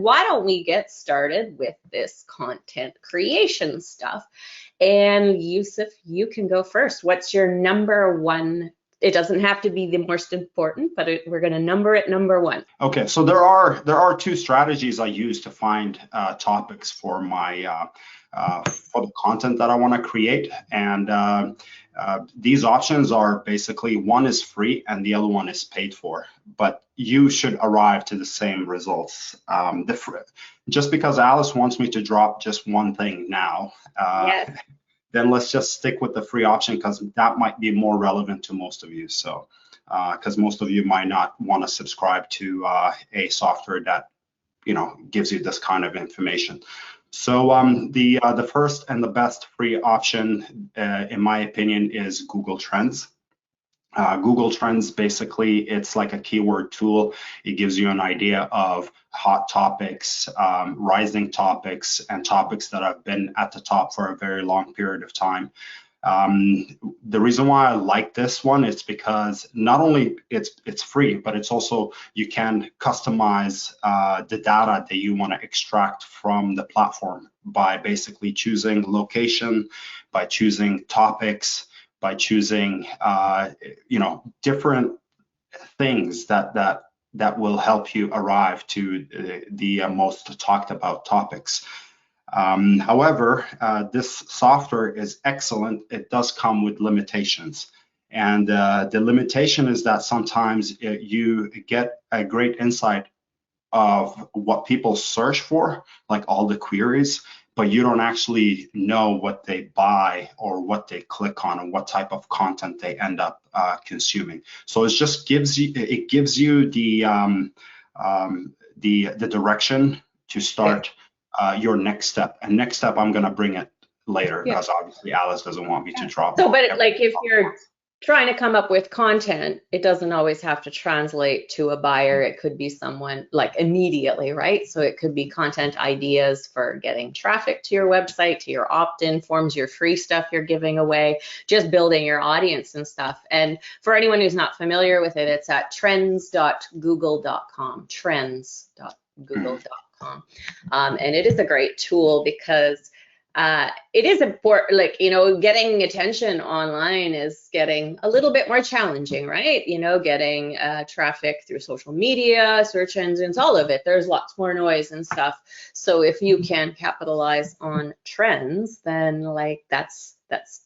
why don't we get started with this content creation stuff? And Yusuf, you can go first. What's your number one? It doesn't have to be the most important, but we're going to number it number one. Okay, so there are two strategies I use to find topics for my for the content that I want to create, and these options are basically, one is free and the other one is paid for, but you should arrive to the same results. Just because Alice wants me to drop just one thing now, Yes. then let's just stick with the free option because that might be more relevant to most of you. So, because most of you might not want to subscribe to a software that gives you this kind of information. So the first and the best free option, in my opinion, is Google Trends. Google Trends, basically, it's like a keyword tool. It gives you an idea of hot topics, rising topics, and topics that have been at the top for a very long period of time. The reason why I like this one is because not only it's free, but it's also, you can customize the data that you want to extract from the platform by basically choosing location, by choosing topics, by choosing different things that will help you arrive to the most talked about topics. However, this software is excellent. It does come with limitations. And the limitation is that sometimes you get a great insight of what people search for, like all the queries, but you don't actually know what they buy or what they click on and what type of content they end up consuming. So it just gives you the direction to start your next step. And next step, I'm going to bring it later because obviously Alice doesn't want me to drop. So, but like if you're trying to come up with content, it doesn't always have to translate to a buyer. It could be someone like immediately, right? So it could be content ideas for getting traffic to your website, to your opt-in forms, your free stuff you're giving away, just building your audience and stuff. And for anyone who's not familiar with it, it's at trends.google.com, trends.google.com. And it is a great tool because it is important, like, getting attention online is getting a little bit more challenging, right? Getting traffic through social media, search engines, all of it. There's lots more noise and stuff. So if you can capitalize on trends, then like that's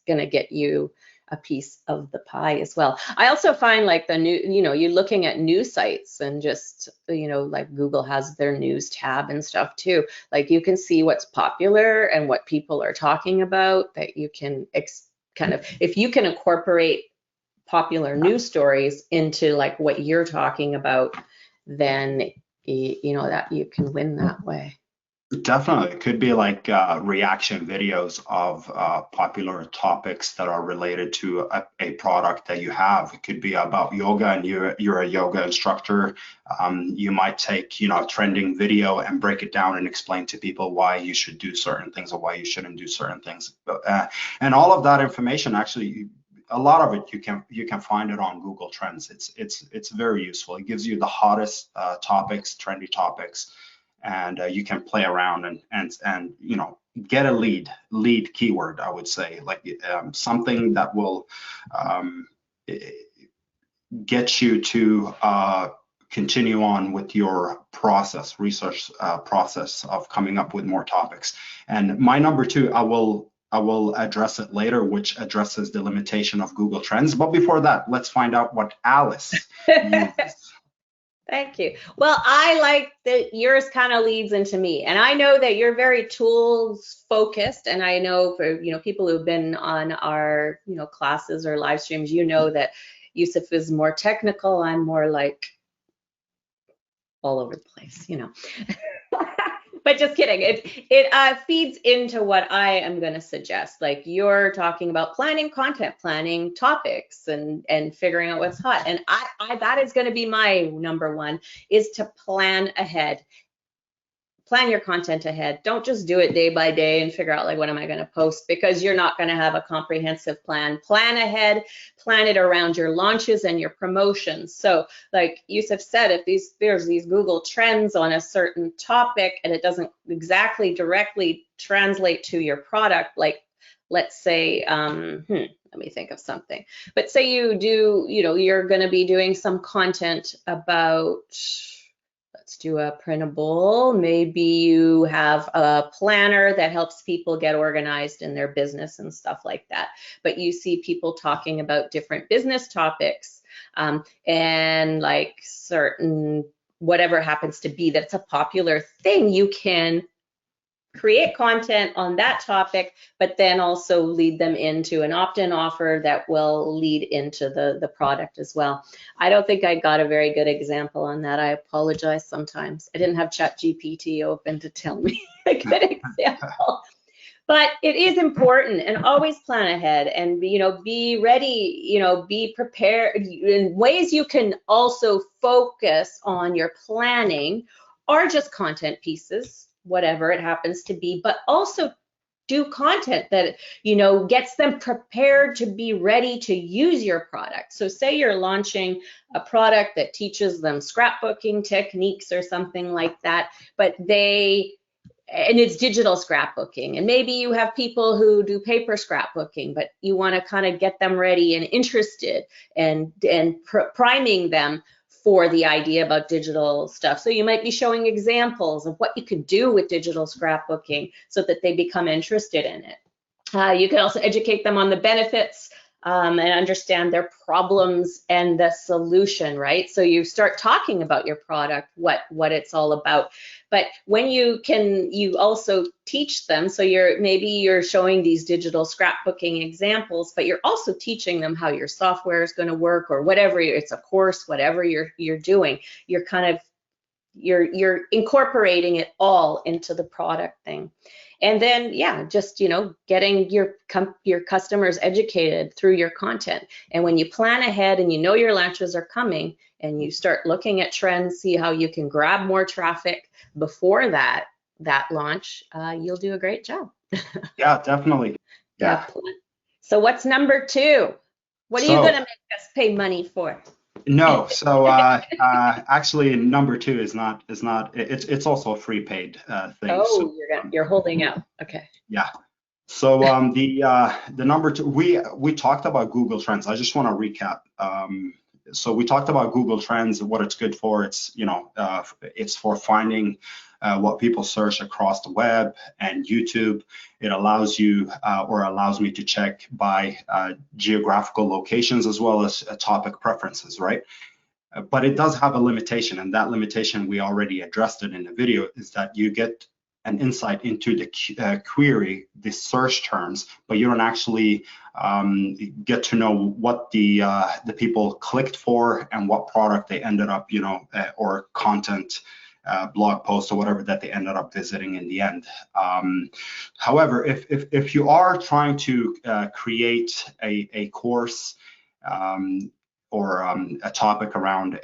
going to get you a piece of the pie as well. I also find like the new, you're looking at news sites and just, like Google has their news tab and stuff too. Like you can see what's popular and what people are talking about, that you can if you can incorporate popular news stories into like what you're talking about, then, that you can win that way. Definitely. It could be like reaction videos of popular topics that are related to a product that you have. It could be about yoga and you're a yoga instructor. You might take, a trending video and break it down and explain to people why you should do certain things or why you shouldn't do certain things. And all of that information, actually, a lot of it you can find it on Google Trends. It's very useful. It gives you the hottest topics, trendy topics. And you can play around and get a lead keyword, I would say, like something that will get you to continue on with your research process of coming up with more topics. And my number two, I will address it later, which addresses the limitation of Google Trends. But before that, let's find out what Alice uses. Thank you. Well, I like that yours kind of leads into me, and I know that you're very tools focused, and I know for people who've been on our classes or live streams, that Yusuf is more technical. I'm more like all over the place, But just kidding. It feeds into what I am going to suggest. Like you're talking about planning content, planning topics, and figuring out what's hot. And I that is going to be my number one, is to plan ahead. plan your content ahead. Don't just do it day by day and figure out like, what am I going to post? Because you're not going to have a comprehensive plan. Plan ahead, plan it around your launches and your promotions. So like Yusef said, if there's these Google trends on a certain topic and it doesn't exactly directly translate to your product, like let's say, let me think of something. But say you do, you're going to be doing some content about, let's do a printable. Maybe you have a planner that helps people get organized in their business and stuff like that. But you see people talking about different business topics, and like certain, whatever happens to be that's a popular thing, you can create content on that topic, but then also lead them into an opt-in offer that will lead into the product as well. I don't think I got a very good example on that. I apologize sometimes. I didn't have ChatGPT open to tell me a good example. But it is important, and always plan ahead and be ready, be prepared. In ways you can also focus on your planning are just content pieces, whatever it happens to be, but also do content that gets them prepared to be ready to use your product. So say you're launching a product that teaches them scrapbooking techniques or something like that, but and it's digital scrapbooking, and maybe you have people who do paper scrapbooking, but you want to kind of get them ready and interested and priming them for the idea about digital stuff. So you might be showing examples of what you could do with digital scrapbooking so that they become interested in it. You can also educate them on the benefits and understand their problems and the solution, right? So you start talking about your product, what it's all about. But when you also teach them, so maybe you're showing these digital scrapbooking examples, but you're also teaching them how your software is going to work, or whatever, it's a course, whatever you're doing, you're incorporating it all into the product thing. And then, just, getting your customers educated through your content. And when you plan ahead and your launches are coming and you start looking at trends, see how you can grab more traffic before that launch, you'll do a great job. Yeah, definitely. Yeah. So what's number 2? What are you going to make us pay money for? No, so actually, number 2 is not. It's also a free paid thing. Oh, so, you're holding out. Okay. Yeah. So the number 2, we talked about Google Trends. I just want to recap. So we talked about Google Trends, what it's good for. It's it's for finding what people search across the web and YouTube. It allows you allows me to check by geographical locations as well as topic preferences, right? But it does have a limitation, and that limitation we already addressed it in the video, is that you get an insight into the query, the search terms, but you don't actually get to know what the people clicked for and what product they ended up, or content, blog post or whatever that they ended up visiting in the end. However, if you are trying to create a course or a topic around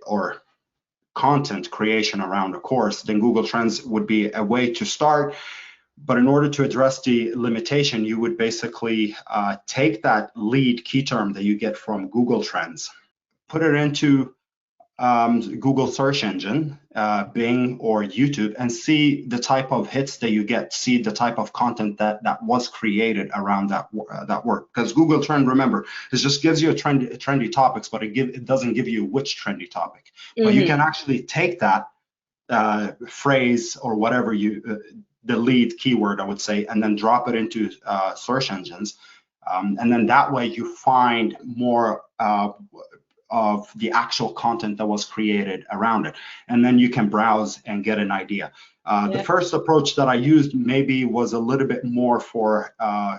or content creation around a course, then Google Trends would be a way to start. But in order to address the limitation, you would basically take that lead key term that you get from Google Trends, put it into Google search engine, Bing or YouTube, and see the type of hits that you get, see the type of content that was created around that work. Because Google Trend, remember, it just gives you trendy topics, but it doesn't give you which trendy topic. But you can actually take that phrase or whatever the lead keyword, I would say, and then drop it into search engines, and then that way you find more of the actual content that was created around it, and then you can browse and get an idea. The first approach that I used maybe was a little bit more for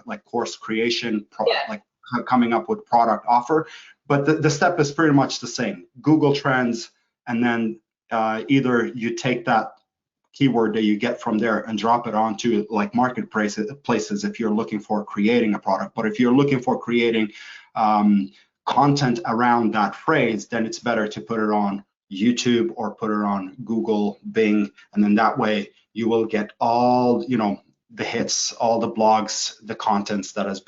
like course creation, like coming up with product offer, but the step is pretty much the same. Google Trends, and then either you take that keyword that you get from there and drop it onto like marketplaces if you're looking for creating a product. But if you're looking for creating content around that phrase, then it's better to put it on YouTube or put it on Google, Bing, and then that way you will get all, the hits, all the blogs, the contents that have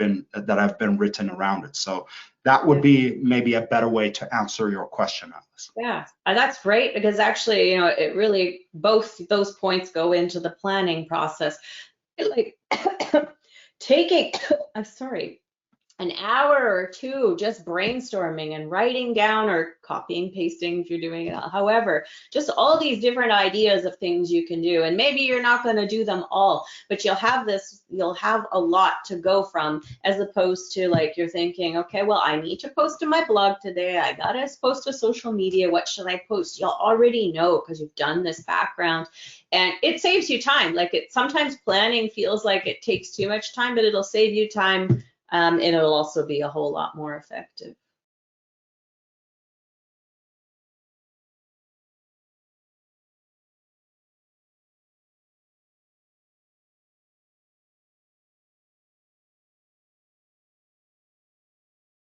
been written around it. So that would be maybe a better way to answer your question, Alice. Yeah, that's great because actually, it really, both those points go into the planning process. Like taking, I'm sorry, an hour or two just brainstorming and writing down or copying, pasting if you're doing it, however, just all these different ideas of things you can do. And maybe you're not going to do them all, but you'll have a lot to go from, as opposed to like you're thinking, okay, well, I need to post to my blog today. I got to post to social media. What should I post? You'll already know because you've done this background. And it saves you time. Like sometimes planning feels like it takes too much time, but it'll save you time. And it'll also be a whole lot more effective.